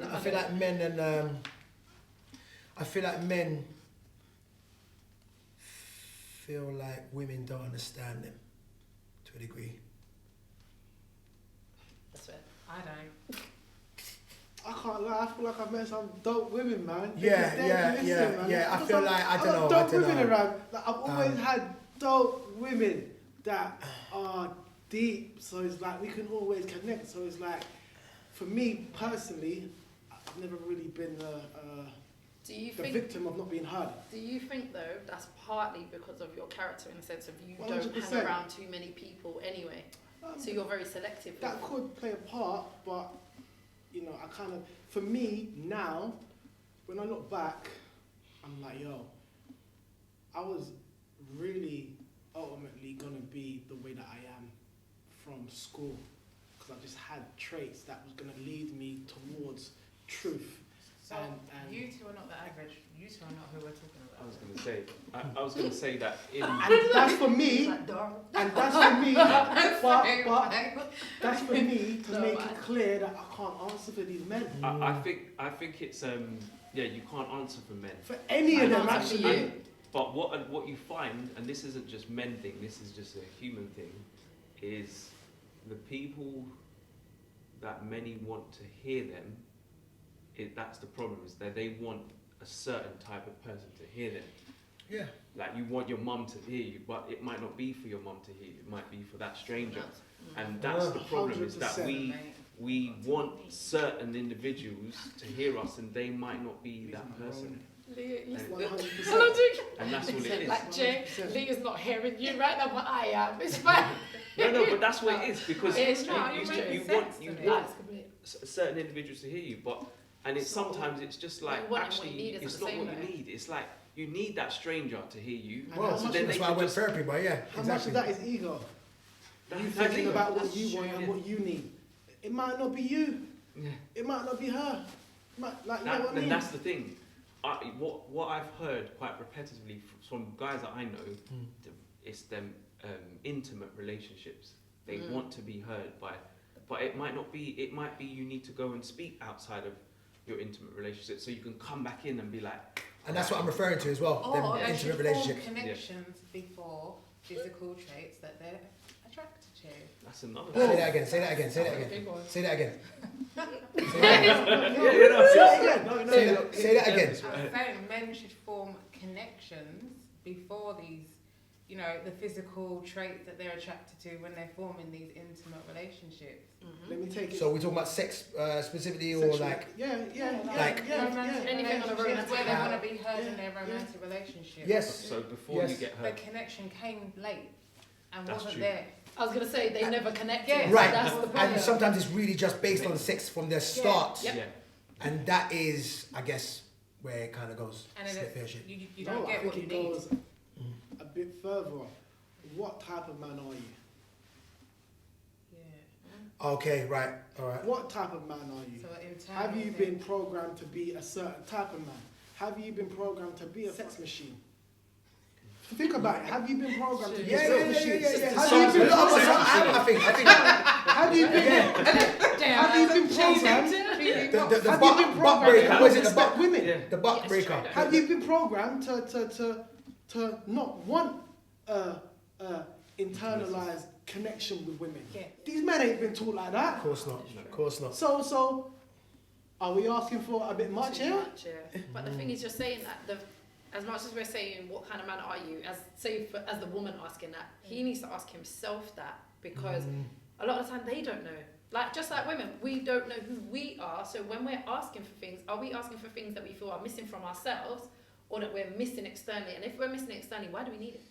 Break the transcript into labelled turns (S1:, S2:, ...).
S1: I feel like men feel like women don't understand them to a degree.
S2: That's it.
S3: I don't.
S4: I can't lie, I feel like I've met some dope women, man.
S1: Yeah. I feel like, I don't know.
S4: Dope women around. Like, I've always had dope women that are deep, so it's like we can always connect. So it's like, for me personally, I've never really been the victim of not being heard.
S2: Do you think though that's partly because of your character in the sense of you
S4: 100%.
S2: don't hang around too many people anyway, so you're very selective?
S4: That could play a part, but you know, I kind of, for me now, when I look back, I'm like, yo, I was really ultimately gonna be the way that I am from school, because I just had traits that was gonna lead me towards truth.
S3: So
S4: and
S3: you two are not the average. You two are not who we're talking about.
S5: I was gonna say that in.
S4: And that's for me. And that's for me. but that's for me to make it clear that I can't answer for these men.
S5: I think it's you can't answer for men.
S4: For any of them actually.
S5: But what you find, and this isn't just men thing, this is just a human thing, is the people that many want to hear them. That's the problem, is that they want a certain type of person to hear them.
S1: Yeah.
S5: Like you want your mum to hear you, but it might not be for your mum to hear you. It might be for that stranger. And that's the problem, is that we want certain individuals to hear us, and they might not be that person. And that's all it is.
S2: Like Jay, Leah's not hearing you right now, but I am. It's fine.
S5: No, but that's what it is, because
S2: you
S5: want certain individuals to hear you, and it's sometimes it's just like, actually it's not what you need. It's like you need that stranger to hear you.
S1: Well, so that's why I went therapy, but yeah,
S4: how
S1: exactly.
S4: much of that is ego? You thinking about what you want and what you need. It might not be you.
S5: Yeah.
S4: It might not be her. You know what I mean?
S5: And that's the thing. What I've heard quite repetitively from guys that I know, it's them intimate relationships. They want to be heard but it might not be. It might be you need to go and speak outside of your intimate relationship, so you can come back in and be like.
S1: And that's what I'm referring to as well.
S3: Or
S1: them intimate relationships.
S3: Connections before physical traits that they're attracted to.
S5: That's another.
S1: Say that again. Say that again. Say that again. Say that again. Say that again.
S3: I'm saying men should form connections before these, you know, the physical traits that they're attracted to when they're forming these intimate relationships.
S4: Let me take it.
S1: So we're talking about sex specifically, or like?
S3: Anything on a romantic where they want to be heard in their romantic relationship.
S1: Yes.
S5: So before you get heard.
S3: The connection came late and
S5: That's
S3: wasn't
S5: true.
S3: there.
S2: I was gonna say they never connected.
S3: Yeah.
S1: Right.
S2: That's the problem.
S1: And sometimes it's really just based on sex from the start.
S2: Yep.
S5: Yeah.
S1: And that is, I guess, where it kind of goes.
S3: And you
S4: No,
S3: don't
S4: I
S3: get
S4: think
S3: what you
S4: it
S3: need.
S4: goes a bit further. What type of man are you?
S3: Yeah.
S1: Okay, right, all right.
S4: What type of man are you?
S3: So
S4: Have you been programmed to be a certain type of man? Have you been programmed to be a sex machine? Think about it. Have you been programmed to be a sex machine? Have you been
S1: I think.
S4: Have you been programmed?
S1: The butt breaker. Was it the butt
S4: women?
S5: Yeah.
S1: The butt breaker.
S4: Have you been programmed to not want internalized connection with women?
S3: Yeah.
S4: These men ain't been taught like that.
S1: Of course not. Of course not.
S4: So, are we asking for a bit much here?
S2: But the thing is, you're saying that as much as we're saying, what kind of man are you? As the woman asking that, he needs to ask himself that, because a lot of the time they don't know. Like, just like women, we don't know who we are. So when we're asking for things, are we asking for things that we feel are missing from ourselves, or that we're missing externally? And if we're missing externally, why do we need it?